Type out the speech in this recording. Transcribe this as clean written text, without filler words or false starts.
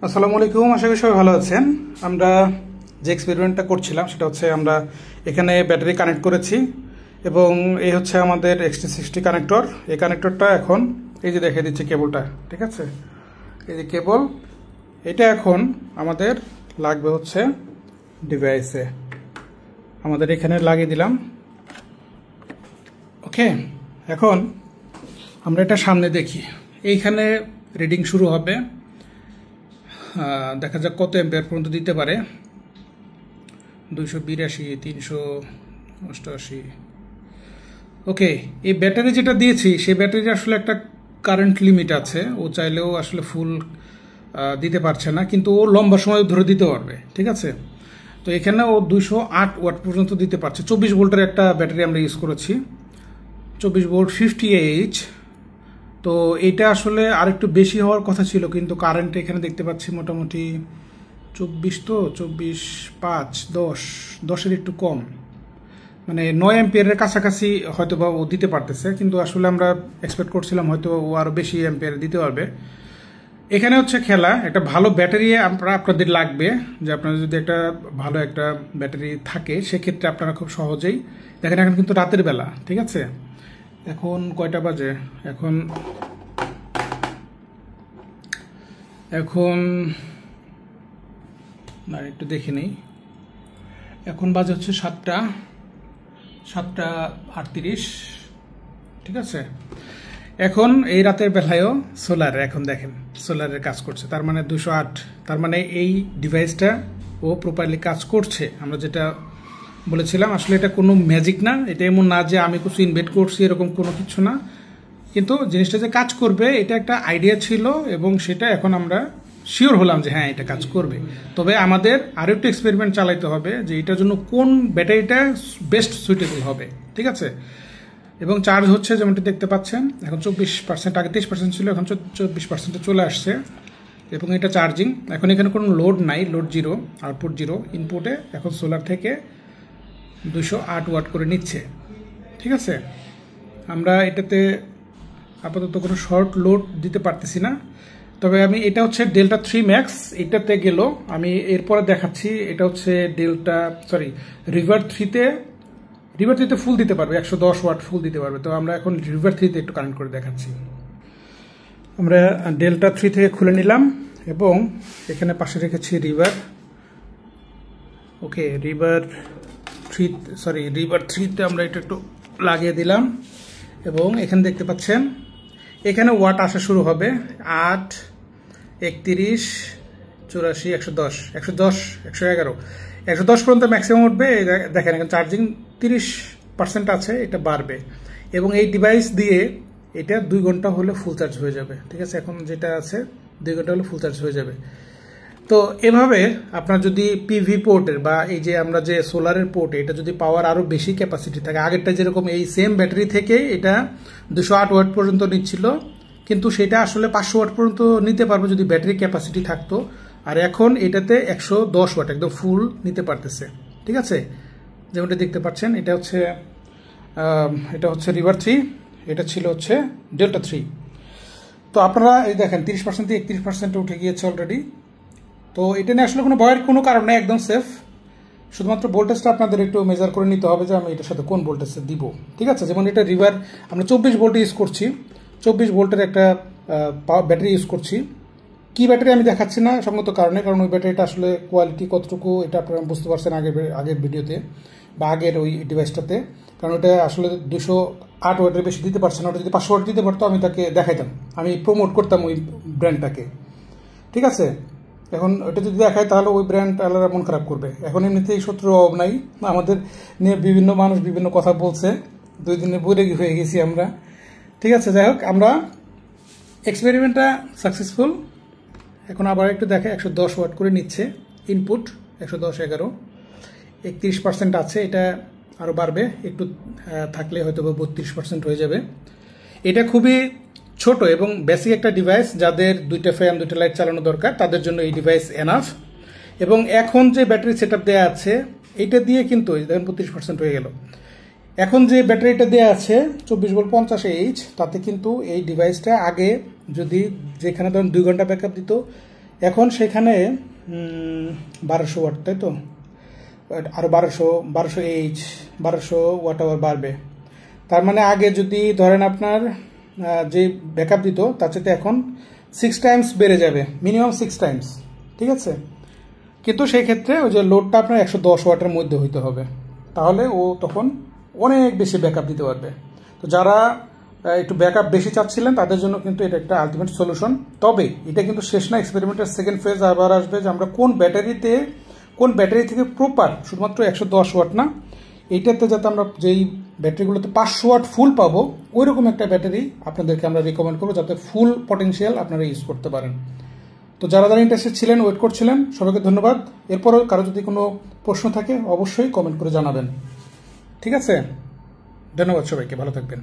আসসালামু আলাইকুম, আশা করি সবাই ভালো আছেন। আমরা যে এক্সপেরিমেন্টটা করছিলাম সেটা হচ্ছে আমরা এখানে ব্যাটারি কানেক্ট করেছি এবং এই হচ্ছে আমাদের XT60 কানেক্টর। এই কানেক্টরটা এখন এই যে দেখে দিচ্ছে কেবলটা, ঠিক আছে, এই যে কেবল, এটা এখন আমাদের লাগবে হচ্ছে ডিভাইসে। আমাদের এখানে লাগিয়ে দিলাম। ওকে, এখন আমরা এটা সামনে দেখি। এইখানে রিডিং শুরু হবে, দেখা যাক কত অ্যাম্পিয়ার পর্যন্ত দিতে পারে। 282, 388। ওকে, এই ব্যাটারি যেটা দিয়েছি সেই ব্যাটারির আসলে একটা কারেন্ট লিমিট আছে। ও চাইলেও আসলে ফুল দিতে পারছে না, কিন্তু ও লম্বা সময় ধরে দিতে পারবে, ঠিক আছে। তো এখানে ও 208 ওয়াট পর্যন্ত দিতে পারছে। 24 ভোল্টের একটা ব্যাটারি আমরা ইউজ করেছি, 24 ভোল্ট 50H। তো এটা আসলে আরেকটু বেশি হওয়ার কথা ছিল, কিন্তু কারেন্ট এখানে দেখতে পাচ্ছি মোটামুটি 24, তো 24, 5, 10-এর একটু কম, মানে 9 অ্যাম্পিয়ারের কাছাকাছি হয়তো বা ও দিতে পারতেছে, কিন্তু আসলে আমরা এক্সপেক্ট করছিলাম হয়তো ও আরও বেশি অ্যাম্পিয়ার দিতে পারবে। এখানে হচ্ছে খেলা, একটা ভালো ব্যাটারি আপনাদের লাগবে। যে আপনাদের যদি একটা ভালো একটা ব্যাটারি থাকে সেক্ষেত্রে আপনারা খুব সহজেই দেখেন। এখন কিন্তু রাতের বেলা, ঠিক আছে। এখন কয়টা বাজে? এখন না, একটু দেখে নেই। এখন বাজে হচ্ছে 7:38, ঠিক আছে। এখন এই রাতের বেলায়ও সোলার, এখন দেখেন সোলারের কাজ করছে, তার মানে 208। তার মানে এই ডিভাইসটা ও প্রপারলি কাজ করছে। আমরা যেটা বলেছিলাম, আসলে এটা কোনো ম্যাজিক না, এটা এমন না যে আমি কিছু ইনভেন্ট করছি, এরকম কোনো কিছু না। কিন্তু জিনিসটা যে কাজ করবে এটা একটা আইডিয়া ছিল, এবং সেটা এখন আমরা শিওর হলাম যে হ্যাঁ এটা কাজ করবে। তবে আমাদের আরও একটু এক্সপেরিমেন্ট চালাইতে হবে যে এটার জন্য কোন ব্যাটারিটা বেস্ট সুইটেবল হবে, ঠিক আছে। এবং চার্জ হচ্ছে যেমনটি দেখতে পাচ্ছেন, এখন 24%, আগে 23% ছিল, এখন 24%-এ চলে আসছে। এবং এটা চার্জিং, এখন এখানে কোনো লোড নাই, লোড জিরো, আউটপুট জিরো, ইনপুটে এখন সোলার থেকে 208 ওয়াট করে নিচ্ছে, ঠিক আছে। আমরা এটাতে আপাতত কোনো শর্ট লোড দিতে পারতেছি না। তবে আমি এটা হচ্ছে ডেল্টা 3 ম্যাক্স, এটাতে গেল আমি এরপরে দেখাচ্ছি। এটা হচ্ছে রিভার 3তে ফুল দিতে পারবে, 110 ওয়াট ফুল দিতে পারবে। তো আমরা এখন রিভার 3তে একটু কানেক্ট করে দেখাচ্ছি। আমরা ডেল্টা 3 থেকে খুলে নিলাম এবং এখানে পাশে রেখেছি রিভার। ওকে, রিভার 3তে আমরা এটা একটু লাগিয়ে দিলাম এবং এখানে দেখতে পাচ্ছেন এখানে ওয়াট আসা শুরু হবে 8, 31, 84, 110, 111, 110 পর্যন্ত ম্যাক্সিমাম উঠবে। দেখেন এখন চার্জিং 30% আছে, এটা বাড়বে। এবং এই ডিভাইস দিয়ে এটা 2 ঘন্টা হলে ফুল চার্জ হয়ে যাবে, ঠিক আছে। এখন যেটা আছে 2 ঘন্টা হলে ফুল চার্জ হয়ে যাবে। তো এভাবে আপনার যদি পিভি পোর্টের বা এই যে আমরা যে সোলারের পোর্টে এটা যদি পাওয়ার আরও বেশি ক্যাপাসিটি থাকে, আগেরটা যেরকম এই সেম ব্যাটারি থেকে এটা 208 ওয়াট পর্যন্ত নিচ্ছিল, কিন্তু সেটা আসলে 500 ওয়াট পর্যন্ত নিতে পারবে যদি ব্যাটারি ক্যাপাসিটি থাকতো। আর এখন এটাতে 110 ওয়াট একদম ফুল নিতে পারতেছে, ঠিক আছে। যেমনটা দেখতে পাচ্ছেন এটা হচ্ছে রিভার 3, এটা ছিল হচ্ছে ডেল্টা 3। তো আপনারা এই দেখেন 30% থেকে 31% উঠে গিয়েছে অলরেডি। তো এটা নিয়ে আসলে কোনো ভয়ের কোনো কারণ নেই, একদম সেফ। শুধুমাত্র ভোল্টেজটা আপনাদের একটু মেজার করে নিতে হবে যে আমি এটার সাথে কোন ভোল্টেজটা দিব, ঠিক আছে। যেমন এটা রিভার আমরা 24 ভোল্ট ইউজ করছি, 24 ভোল্টের একটা ব্যাটারি ইউজ করছি। কি ব্যাটারি আমি দেখাচ্ছি না সঙ্গত কারণে, কারণ ওই ব্যাটারিটা আসলে কোয়ালিটি কতটুকু এটা আপনারা বুঝতে পারছেন আগের ভিডিওতে বা আগের ওই ডিভাইসটাতে। কারণ ওটা আসলে 208 ওয়াটের বেশি দিতে পারছে না। ওটা যদি 500 ওয়াট দিতে পারতো আমি তাকে দেখাইতাম, আমি প্রমোট করতাম ওই ব্র্যান্ডটাকে, ঠিক আছে। এখন ওটা যদি দেখায় তাহলে ওই ব্র্যান্ড আলাদা মন খারাপ করবে। এখন এমনিতেই শত্রুর অভাব নাই, আমাদের নিয়ে বিভিন্ন মানুষ বিভিন্ন কথা বলছে, 2 দিনে বইরে হয়ে গেছি আমরা, ঠিক আছে। যাই হোক, আমরা এক্সপেরিমেন্টটা সাকসেসফুল। এখন আবার একটু দেখে 110 ওয়াট করে নিচ্ছে ইনপুট, 110, 11, 31% আছে, এটা আরও বাড়বে একটু, থাকলে হয়তো 32% হয়ে যাবে। এটা খুবই ছোট এবং বেসিক একটা ডিভাইস, যাদের 2টা ফ্যান 2টা লাইট চালানো দরকার তাদের জন্য এই ডিভাইস এনাফ। এবং এখন যে ব্যাটারি সেট আপ দেওয়া আছে এইটা দিয়ে কিন্তু দেখেন 32% হয়ে গেল। এখন যে ব্যাটারিটা দেওয়া আছে 24 ভোল্ট 50H, তাতে কিন্তু এই ডিভাইসটা আগে যদি যেখানে ধরুন 2 ঘন্টা ব্যাকআপ দিত, এখন সেখানে 1200 ওয়াট, তাই তো, আরও 1200 এইচ 1200 ওয়াট আওয়ার বাড়বে। তার মানে আগে যদি ধরেন আপনার যে ব্যাকআপ দিত তার চাইতে এখন 6 টাইমস বেড়ে যাবে, মিনিমাম 6 টাইমস, ঠিক আছে। কিন্তু সেই ক্ষেত্রে ওই যে লোডটা আপনার 110 ওয়াটের মধ্যে হইতে হবে, তাহলে ও তখন অনেক বেশি ব্যাকআপ দিতে পারবে। তো যারা একটু ব্যাকআপ বেশি চাচ্ছিলেন তাদের জন্য কিন্তু এটা একটা আলটিমেট সলিউশন। তবে এটা কিন্তু শেষ না, এক্সপেরিমেন্টের সেকেন্ড ফেজ আবার আসবে যে আমরা কোন ব্যাটারি থেকে প্রপার শুধুমাত্র 110 ওয়াট না, এইটাতে যাতে আমরা যেই ব্যাটারিগুলোতে 500 ওয়াট ফুল পাবো ওই রকম একটা ব্যাটারি আপনাদেরকে আমরা রিকমেন্ড করবো, যাতে ফুল পটেনশিয়াল আপনারা ইউজ করতে পারেন। তো যারা ইন্টারেস্টেড ছিলেন, ওয়েট করছিলেন, সবাইকে ধন্যবাদ। এরপরও কারো যদি কোনো প্রশ্ন থাকে অবশ্যই কমেন্ট করে জানাবেন, ঠিক আছে। ধন্যবাদ সবাইকে, ভালো থাকবেন।